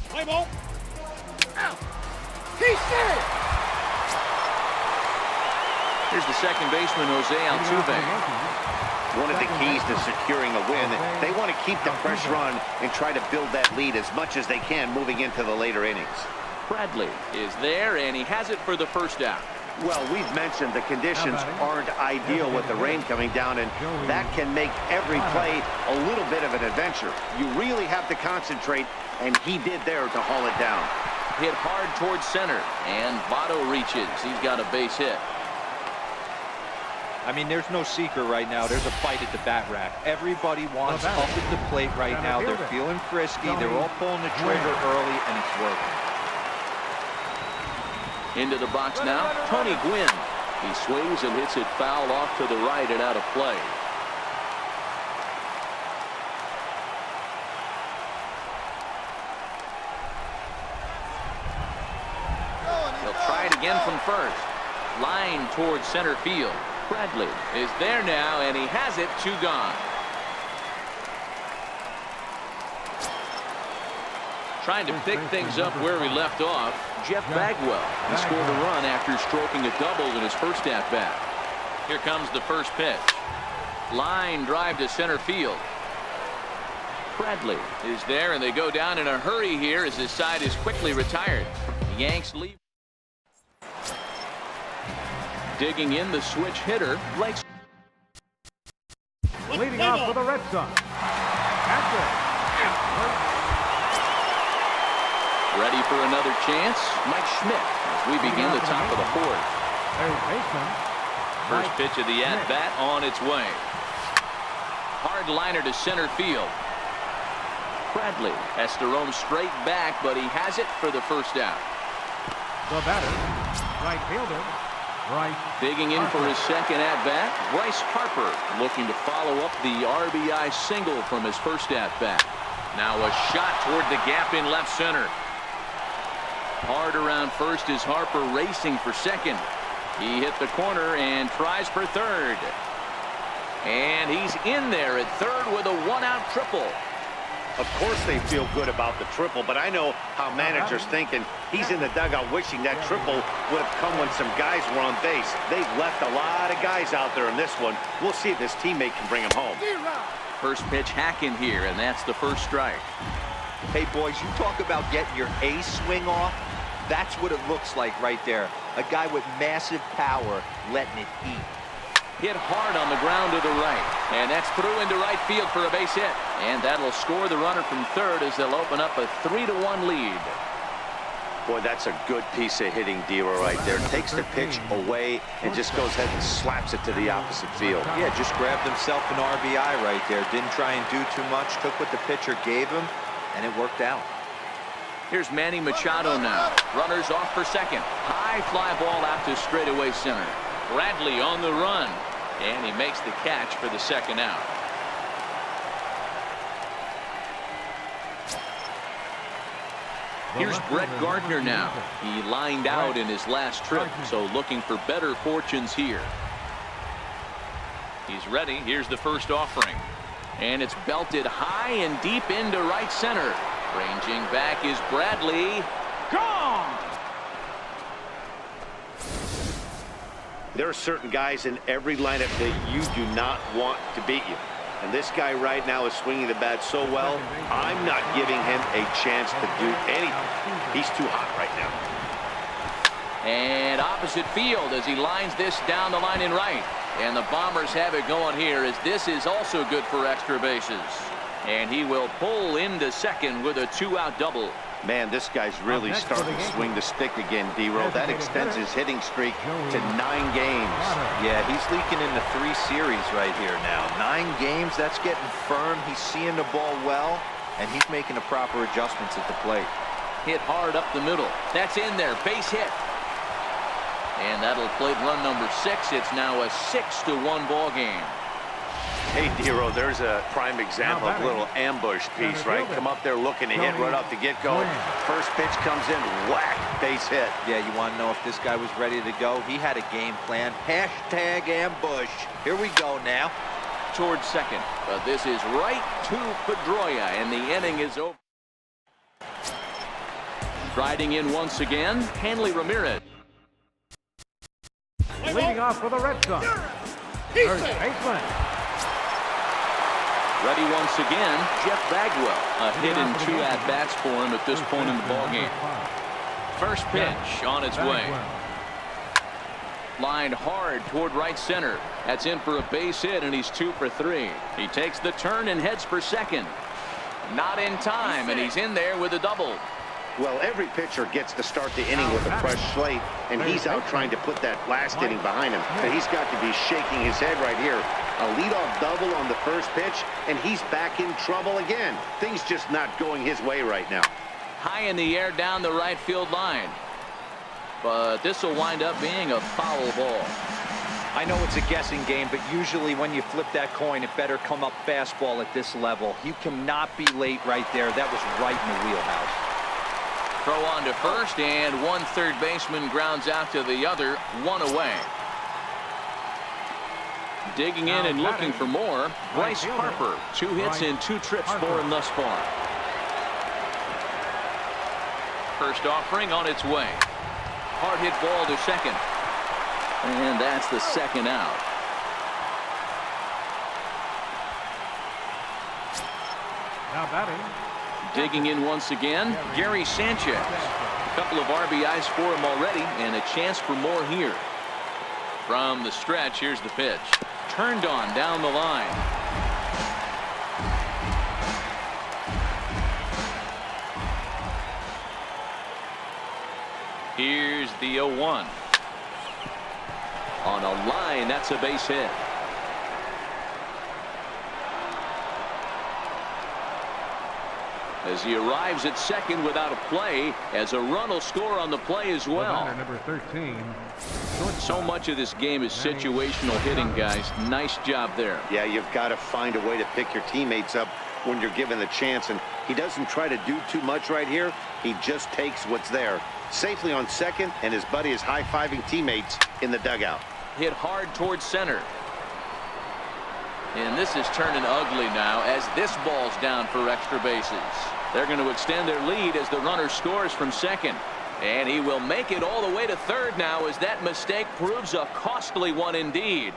Play ball. Out. He's safe. Here's the second baseman, Jose Altuve. One of the keys to securing a win, they want to keep the pressure on and try to build that lead as much as they can moving into the later innings. Bradley is there, and he has it for the first out. Well, we've mentioned the conditions aren't ideal with the rain coming down, and that can make every play a little bit of an adventure. You really have to concentrate, and he did there to haul it down. Hit hard towards center, and Votto reaches. He's got a base hit. I mean, there's no secret right now. There's a fight at the bat rack. Everybody wants up at the plate right now. They're feeling frisky. They're all pulling the trigger early, and it's working. Into the box now, Tony Gwynn. He swings and hits it foul off to the right and out of play. He'll try it again from first. Line towards center field. Bradley is there now, and he has it. 2 gone. Trying to pick things up where we left off, Jeff Bagwell. He scored a run after stroking a double in his first at-bat. Here comes the first pitch. Line drive to center field. Bradley is there, and they go down in a hurry here as his side is quickly retired. The Yanks leave. Digging in the switch hitter, Blake. Leading off for the Red Sox. That's it. Ready for another chance, Mike Schmidt, as we begin the top of the 4th. First pitch of the at-bat on its way. Hard liner to center field. Bradley has to roam straight back, but he has it for the first out. The batter, right fielder, Bryce. Digging in for his second at-bat, Bryce Harper looking to follow up the RBI single from his first at-bat. Now a shot toward the gap in left center. Hard around first is Harper racing for second. He hit the corner and tries for third. And he's in there at third with a 1-out triple. Of course they feel good about the triple, but I know how managers think, and he's in the dugout wishing that triple would have come when some guys were on base. They've left a lot of guys out there in this one. We'll see if this teammate can bring him home. First pitch hacking here, and that's the first strike. Hey, boys, you talk about getting your A swing off. That's what it looks like right there. A guy with massive power letting it eat. Hit hard on the ground to the right, and that's through into right field for a base hit, and that'll score the runner from third as they'll open up a 3-1 lead. Boy, that's a good piece of hitting, Dero, right there. Takes the pitch away and just goes ahead and slaps it to the opposite field. Yeah, just grabbed himself an RBI right there. Didn't try and do too much. Took what the pitcher gave him, and it worked out. Here's Manny Machado now. Runners off for second. High fly ball out to straightaway center. Bradley on the run, and he makes the catch for the second out. Here's Brett Gardner now. He lined out in his last trip, so looking for better fortunes here. He's ready. Here's the first offering, and it's belted high and deep into right center. Ranging back is Bradley. Gone! There are certain guys in every lineup that you do not want to beat you. And this guy right now is swinging the bat so well, I'm not giving him a chance to do anything. He's too hot right now. And opposite field as he lines this down the line in right. And the Bombers have it going here as this is also good for extra bases. And he will pull into second with a 2-out double. Man, this guy's really starting to swing the stick again, Dero. That extends his hitting streak to 9 games. Yeah, he's leaking into 3 series right here now. 9 games, that's getting firm. He's seeing the ball well, and he's making the proper adjustments at the plate. Hit hard up the middle. That's in there. Base hit. And that'll play run number 6. It's now a 6-1 ball game. Hey, Dero, there's a prime example of a little ambush piece, right? Come up there looking to hit right off the get-go. First pitch comes in, whack, base hit. Yeah, you want to know if this guy was ready to go? He had a game plan. Hashtag ambush. Here we go now. Towards second, but this is right to Pedroia, and the inning is over. Striding in once again, Hanley Ramirez. Leading off for the Red Sox. First baseman. Ready once again, Jeff Bagwell. A hit and 2 at-bats for him at this point in the ballgame. First pitch on its way. Lined hard toward right center. That's in for a base hit, and he's 2 for 3. He takes the turn and heads for second. Not in time, and he's in there with a double. Well, every pitcher gets to start the inning with a fresh slate, and he's out trying to put that last inning behind him. So he's got to be shaking his head right here. A leadoff double on the first pitch, and he's back in trouble again. Things just not going his way right now. High in the air down the right field line. But this will wind up being a foul ball. I know it's a guessing game, but usually when you flip that coin, it better come up fastball at this level. You cannot be late right there. That was right in the wheelhouse. Throw on to first, and one third baseman grounds out to the other, 1 away. Digging in and looking for more, Bryce Harper. 2 hits and 2 trips for him thus far. First offering on its way. Hard hit ball to second. And that's the second out. Now batting. Digging in once again, Gary Sanchez. A couple of RBIs for him already, and a chance for more here. From the stretch, here's the pitch. Turned on down the line. Here's the 0-1. On a line, that's a base hit. As he arrives at second without a play, as a run will score on the play as well. Number 13. So much of this game is situational hitting, guys. Nice job there. Yeah, you've got to find a way to pick your teammates up when you're given the chance, and he doesn't try to do too much right here. He just takes what's there. Safely on second, and his buddy is high-fiving teammates in the dugout. Hit hard towards center. And this is turning ugly now as this ball's down for extra bases. They're going to extend their lead as the runner scores from second. And he will make it all the way to third now as that mistake proves a costly one indeed.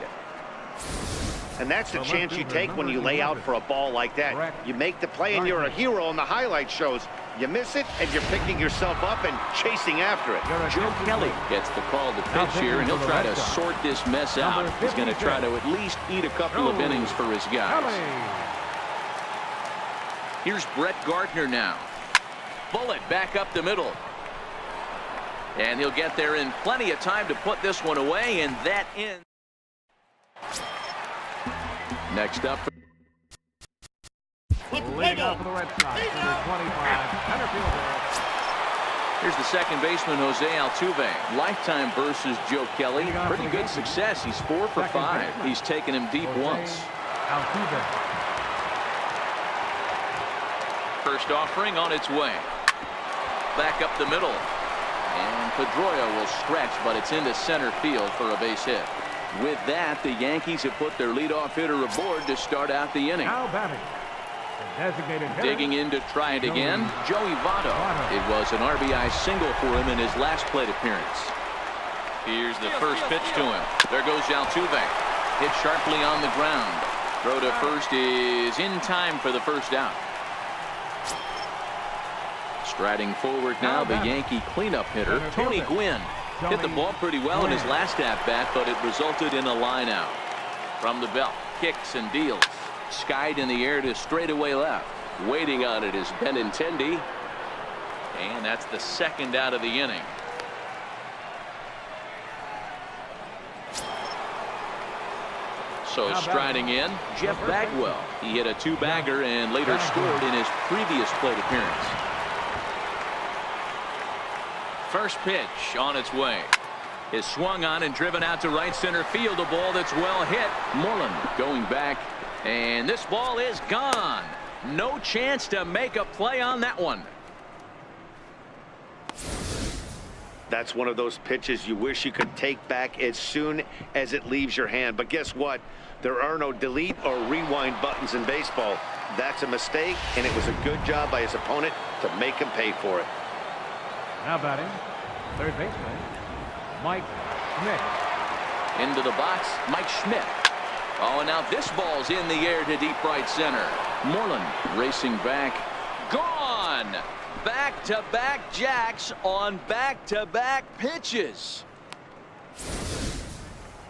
And that's the chance you take when you lay out for a ball like that. You make the play and you're a hero on the highlight shows. You miss it and you're picking yourself up and chasing after it. Joe Kelly gets the call to pitch here, and he'll try to sort this mess out. He's going to try to at least eat a couple of innings for his guys. Here's Brett Gardner now. Bullet back up the middle. And he'll get there in plenty of time to put this one away, and that ends. Next up. Leading off for the Red Sox, number 25, center fielder. Here's the second baseman, Jose Altuve. Lifetime versus Joe Kelly. Pretty good success. He's 4 for 5. He's taken him deep once. Altuve. First offering on its way. Back up the middle. And Pedroia will stretch, but it's into center field for a base hit. With that, the Yankees have put their leadoff hitter aboard to start out the inning. Now batting. Designated hitter. Digging in to try it again, Joey Votto. It was an RBI single for him in his last plate appearance. Here's the first pitch to him. There goes Altuve. Hit sharply on the ground. Throw to first is in time for the first out. Striding forward now, the Yankee cleanup hitter, Tony Gwynn. Hit the ball pretty well in his last at-bat, but it resulted in a line out. From the belt, kicks and deals. Skied in the air to straightaway left. Waiting on it is Benintendi. And that's the second out of the inning. So striding in, Jeff Bagwell. He hit a 2-bagger and later scored in his previous plate appearance. First pitch on its way. Is swung on and driven out to right center field. A ball that's well hit. Moreland going back. And this ball is gone. No chance to make a play on that one. That's one of those pitches you wish you could take back as soon as it leaves your hand. But guess what? There are no delete or rewind buttons in baseball. That's a mistake, and it was a good job by his opponent to make him pay for it. Now batting, third baseman, Mike Schmidt. Into the box, Mike Schmidt. Oh, and now this ball's in the air to deep right center. Moreland racing back. Gone! Back-to-back jacks on back-to-back pitches.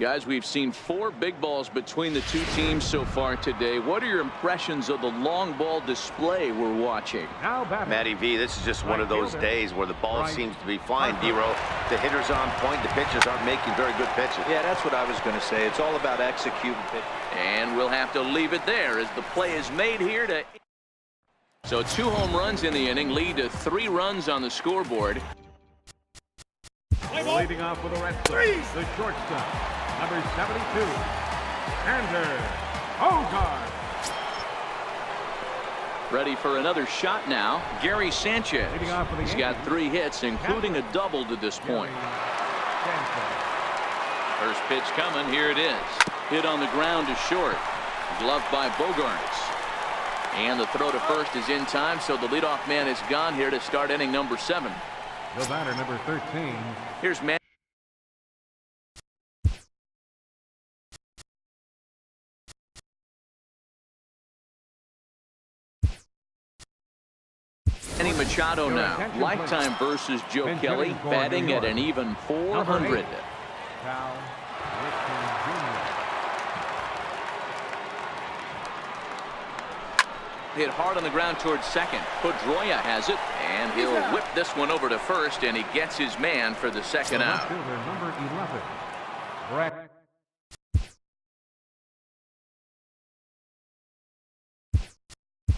Guys, we've seen 4 big balls between the two teams so far today. What are your impressions of the long ball display we're watching? Now batting. Matty V, this is just one of those days where the ball seems to be flying, D-Row. The hitter's on point. The pitchers aren't making very good pitches. Yeah, that's what I was going to say. It's all about executing pitch. And we'll have to leave it there as the play is made here to... So 2 home runs in the inning lead to 3 runs on the scoreboard. Leading off with a red Sox, the shortstop, number 72, Xander Bogart. Ready for another shot now, Gary Sanchez. Leading off for the He's got 3 hits, including a double to this point. First pitch coming, here it is. Hit on the ground to short. Gloved by Bogarts. And the throw to first is in time, so the leadoff man is gone here to start inning number 7. The batter, number 13. Here's Man. Manny Machado now. Lifetime versus Joe Kelly, batting at an even 400. Cal Ripken Jr. Hit hard on the ground towards second. Pedroia has it, and he'll whip this one over to first, and he gets his man for the second out. Number 11, Brett.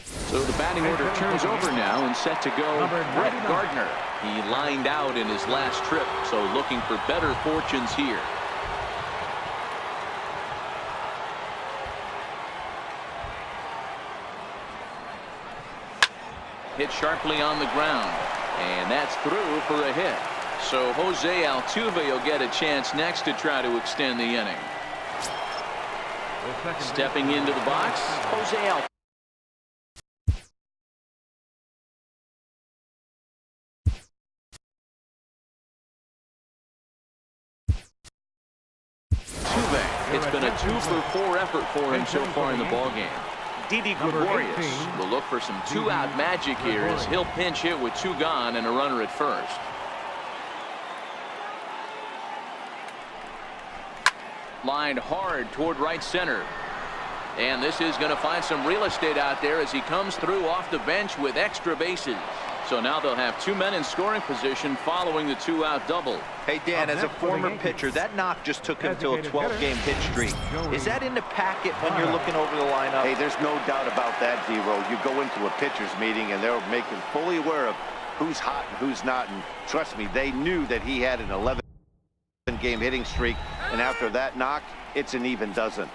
So the batting order turns over now and set to go Brett Gardner. He lined out in his last trip, so looking for better fortunes here. Hit sharply on the ground, and that's through for a hit. So Jose Altuve will get a chance next to try to extend the inning. Stepping into the box, Jose Altuve. It's been a 2-for-4 effort for him so far in the ballgame. Didi Gregorius will look for some 2-out magic here as he'll pinch hit with 2 gone and a runner at first. Lined hard toward right center. And this is going to find some real estate out there as he comes through off the bench with extra bases. So now they'll have 2 men in scoring position following the 2-out double. Hey, Dan, as a former pitcher, that knock just took him to a 12-game hit streak. Is that in the packet when you're looking over the lineup? Hey, there's no doubt about that, D-Row. You go into a pitcher's meeting, and they're making fully aware of who's hot and who's not. And trust me, they knew that he had an 11-game hitting streak. And after that knock, it's an even dozen.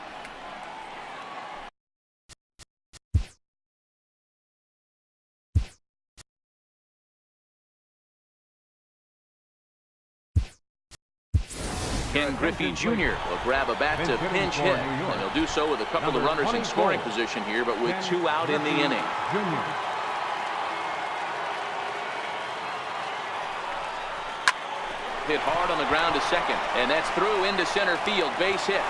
Ken Griffey Jr. will grab a bat to pinch hit, and he'll do so with a couple of runners in scoring position here, but with 2 out in the inning. Hit hard on the ground to second, and that's through into center field, base hit.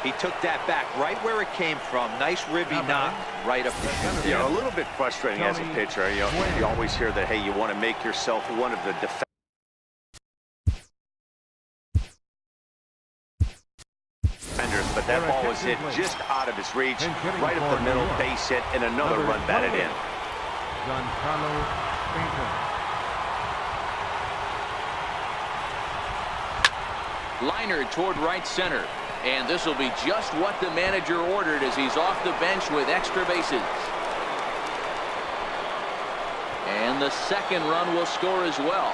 He took that back right where it came from. Nice ribby knock right up the shin. Yeah, a little bit frustrating as a pitcher. You always hear that, hey, you want to make yourself one of the defenders. But that ball was hit just out of his reach, right up the middle, base hit, and another run batted in. Liner toward right center. And this will be just what the manager ordered as he's off the bench with extra bases. And the second run will score as well.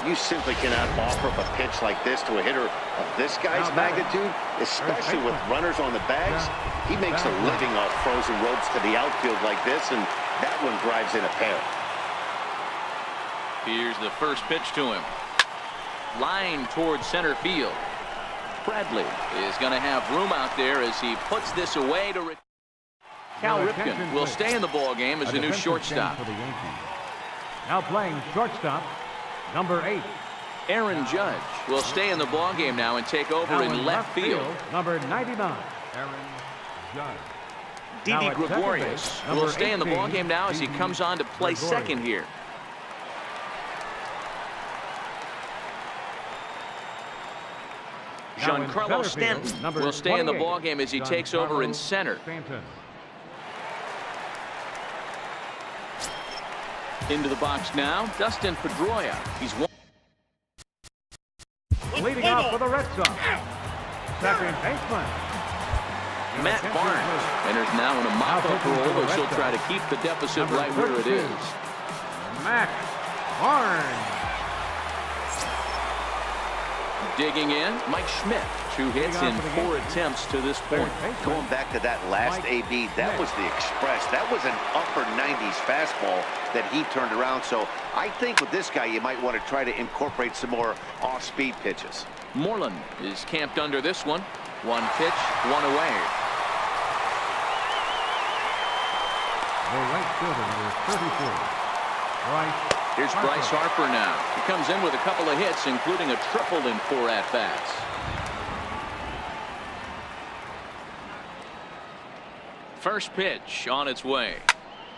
You simply cannot offer up a pitch like this to a hitter of this guy's magnitude, especially with runners on the bags. He makes a living off frozen ropes to the outfield like this, and that one drives in a pair. Here's the first pitch to him. Line toward center field. Bradley is going to have room out there as he puts this away to Cal Your Ripken attention, will please. stay in the ball game as a new defensive shortstop. change for the Yankees. Now playing shortstop, number 8. Aaron Judge will stay in the ball game now and take over Now in left field. number 99, Aaron Judge. Didi Now at second Gregorius base, will number stay in the ball 18, game now as he Didi comes on to play Gregorius. second here. Now in Giancarlo center Stanton field, number will stay in the 28, ball game as he takes over in Giancarlo center. Stanton. Into the box now, Dustin Pedroia. He's one. Leading off for the Red Sox, second baseman. Matt Barnes enters now in a mop-up role as he'll try to keep the deficit Number right where it 32, is. Matt Barnes. Digging in, Mike Schmidt. 2 hits in 4 attempts to this point. Going back to that last AB, that was the express. That was an upper 90s fastball that he turned around. So I think with this guy, you might want to try to incorporate some more off-speed pitches. Moreland is camped under this one. 1 pitch, 1 away. The right fielder, number 34, Bryce. Here's Bryce Harper now. He comes in with a couple of hits, including a triple in 4 at-bats. First pitch on its way.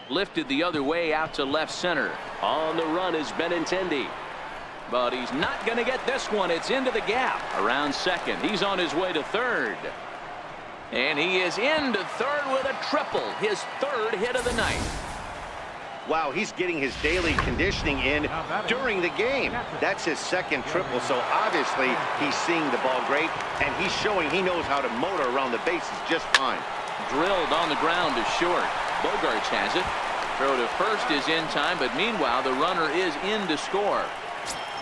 Lifted the other way out to left center. On the run is Benintendi. But he's not going to get this one. It's into the gap. Around second. He's on his way to third. And he is into third with a triple. His 3rd hit of the night. Wow, he's getting his daily conditioning in during the game. That's his 2nd triple, so obviously he's seeing the ball great, and he's showing he knows how to motor around the bases just fine. Drilled on the ground to short. Bogarts has it. Throw to first is in time, but meanwhile the runner is in to score.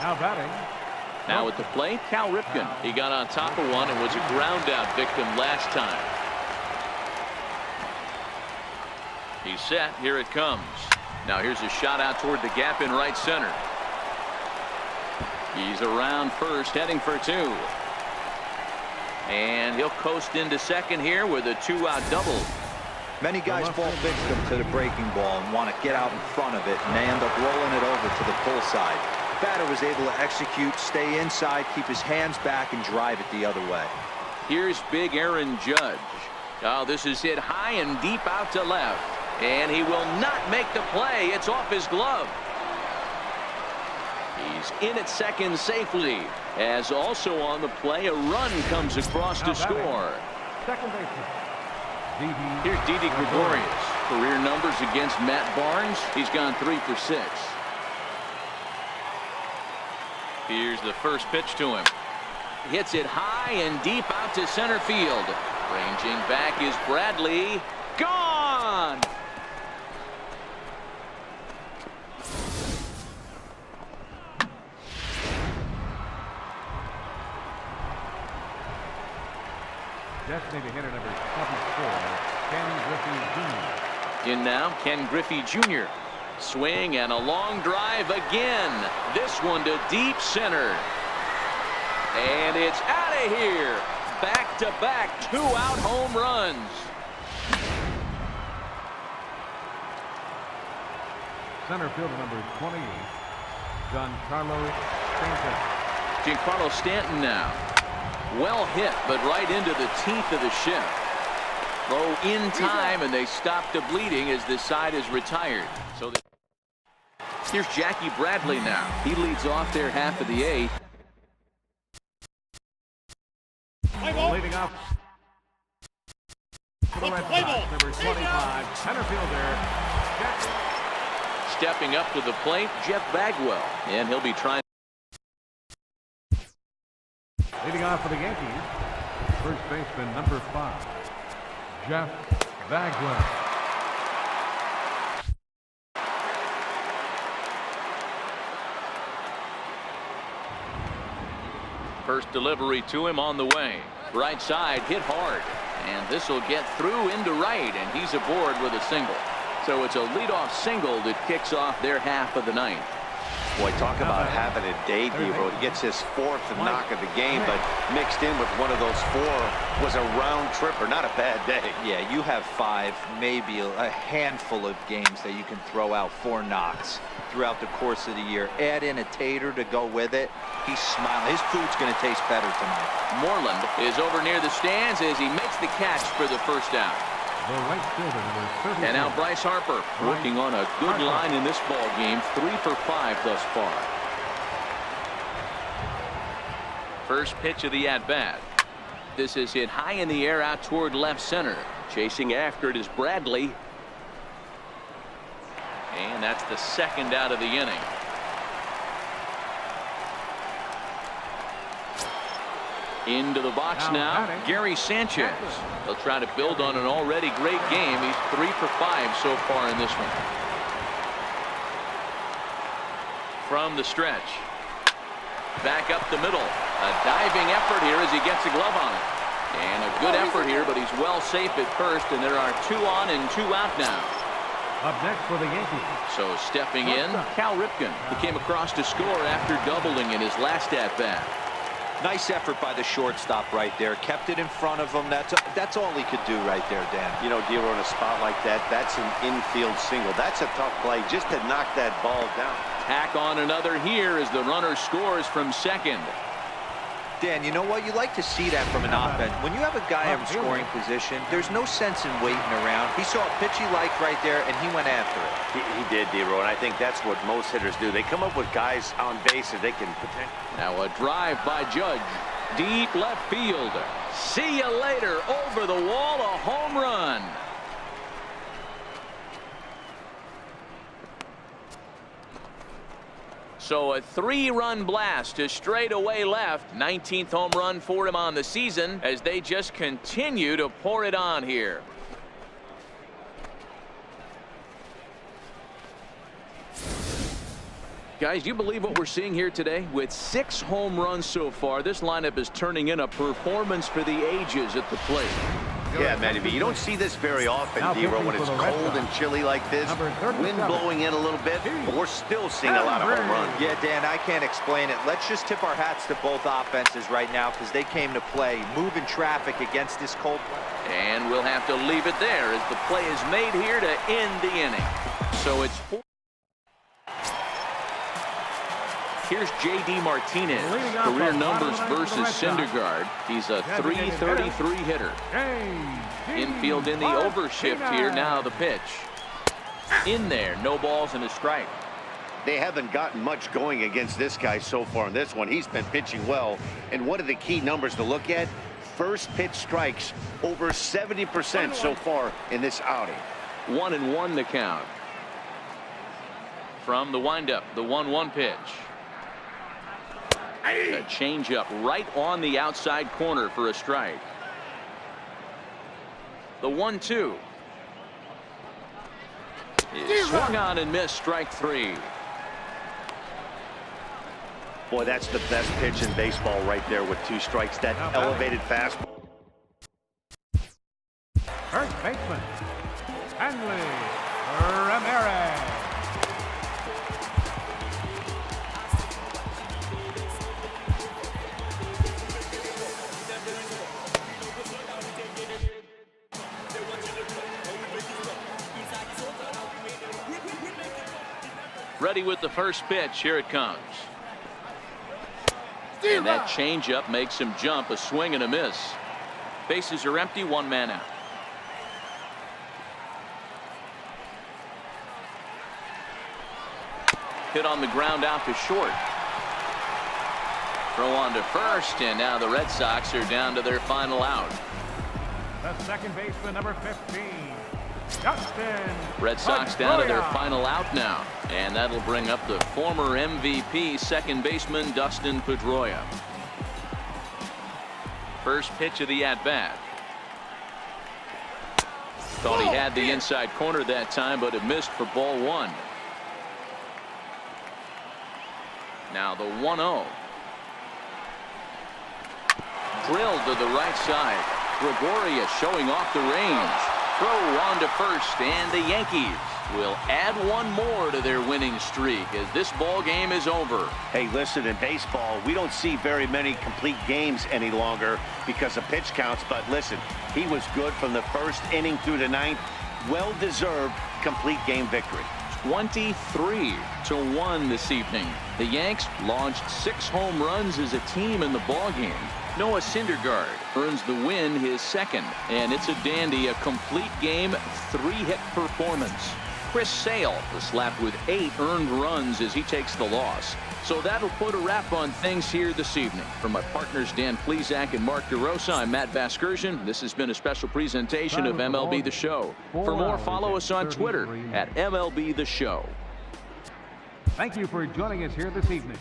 Now batting. Now at the plate, Cal Ripken. He got on top of one and was a ground out victim last time. He's set. Here it comes. Now here's a shot out toward the gap in right center. He's around first, heading for 2. And he'll coast into second here with a 2-out double. Many guys fall victim to the breaking ball and want to get out in front of it, and they end up rolling it over to the pull side. Batter was able to execute, stay inside, keep his hands back, and drive it the other way. Here's big Aaron Judge. Oh, this is hit high and deep out to left. And he will not make the play. It's off his glove. He's in at second safely. As also on the play, a run comes across to score. Second baseman. Here's Didi Gregorius. Career numbers against Matt Barnes. He's gone 3 for 6. Here's the first pitch to him. Hits it high and deep out to center field. Ranging back is Bradley. Gone! Designated hitter number 24, Ken Griffey Jr. In now, Ken Griffey Jr. Swing and a long drive again. This one to deep center. And it's out of here. Back-to-back 2-out home runs. Center fielder number 28, Giancarlo Stanton. Giancarlo Stanton now. Well hit, but right into the teeth of the shift. Throw in time, and they stop the bleeding as this side is retired. So here's Jackie Bradley now. He leads off their half of the 8th. Leading up for the Red Sox, number 25, center fielder, Jackie. Stepping up to the plate, Jeff Bagwell. And he'll be trying. Leading off for the Yankees, first baseman number 5, Jeff Bagwell. First delivery to him on the way. Right side hit hard. And this will get through into right, and he's aboard with a single. So it's a leadoff single that kicks off their half of the 9th. Boy, talk about having a day, Devo. He gets his fourth knock of the game, but mixed in with one of those four was a round tripper. Not a bad day. Yeah, you have 5, maybe a handful of games that you can throw out 4 knocks throughout the course of the year. Add in a tater to go with it. He's smiling. His food's going to taste better tonight. Moreland is over near the stands as he makes the catch for the first down. The right fielder, number 34. And now Bryce Harper working on a good line in this ball game. 3 for 5 thus far. First pitch of the at-bat. This is hit high in the air out toward left center. Chasing after it is Bradley. And that's the second out of the inning. Into the box now, Gary Sanchez. They'll try to build on an already great game. He's 3 for 5 so far in this one. From the stretch. Back up the middle. A diving effort here as he gets a glove on it. And a good effort here, but he's well safe at first, and there are 2 on and 2 out now. Up next for the Yankees. So stepping in, Cal Ripken. He came across to score after doubling in his last at-bat. Nice effort by the shortstop right there. Kept it in front of him. That's all he could do right there, Dan. You know, Devo, in a spot like that, that's an infield single. That's a tough play just to knock that ball down. Tack on another here as the runner scores from second. Dan, you know what? You like to see that from an offense. When you have a guy in scoring position, there's no sense in waiting around. He saw a pitch he liked right there, and he went after it. He did, Devo, and I think that's what most hitters do. They come up with guys on base that they can potentially. Now a drive by Judge. Deep left field. See you later. Over the wall, a home run. So a 3-run blast to straightaway left. 19th home run for him on the season as they just continue to pour it on here. Guys, do you believe what we're seeing here today? With 6 home runs so far, this lineup is turning in a performance for the ages at the plate. Yeah, Matty B, you don't see this very often, Devo, when it's cold and chilly like this. Wind blowing in a little bit, but we're still seeing a lot of home runs. Yeah, Dan, I can't explain it. Let's just tip our hats to both offenses right now because they came to play, moving traffic against this cold weather. And we'll have to leave it there as the play is made here to end the inning. So it's 4. Here's J.D. Martinez. Career numbers versus Syndergaard. He's a .333 hitter. Infield in the overshift here. Now the pitch. In there. No balls and a strike. They haven't gotten much going against this guy so far in this one. He's been pitching well. And what are the key numbers to look at? First pitch strikes over 70% so far in this outing. 1-1 the count. From the windup, the 1-1 pitch. A changeup right on the outside corner for a strike. The 1-2. Swung on and missed, strike 3. Boy, that's the best pitch in baseball right there with 2 strikes. That elevated fastball. First baseman, Hanley Ramirez. Ready with the first pitch. Here it comes. And that changeup makes him jump. A swing and a miss. Bases are empty. 1 man out. Hit on the ground out to short. Throw on to first, and now the Red Sox are down to their final out. The second baseman, number 15. Dustin Red Sox down to their final out now, and that'll bring up the former MVP second baseman Dustin Pedroia. First pitch of the at-bat. Thought he had the inside corner that time, but it missed for ball 1. Now the 1-0. Drilled to the right side. Gregoria showing off the range. throw on to first, and the Yankees will add one more to their winning streak as this ball game is over. Hey, listen, in baseball, we don't see very many complete games any longer because of pitch counts, but listen, he was good from the first inning through the ninth. Well-deserved complete game victory. 23-1 this evening. The Yanks launched 6 home runs as a team in the ballgame. Noah Syndergaard earns the win, his second, and it's a dandy, a complete game 3-hit performance. Chris Sale was slapped with 8 earned runs as he takes the loss. So that'll put a wrap on things here this evening. For my partners Dan Plesac and Mark DeRosa, I'm Matt Vasgersian. This has been a special presentation of MLB The Show. For more, follow us on Twitter at MLB The Show. Thank you for joining us here this evening.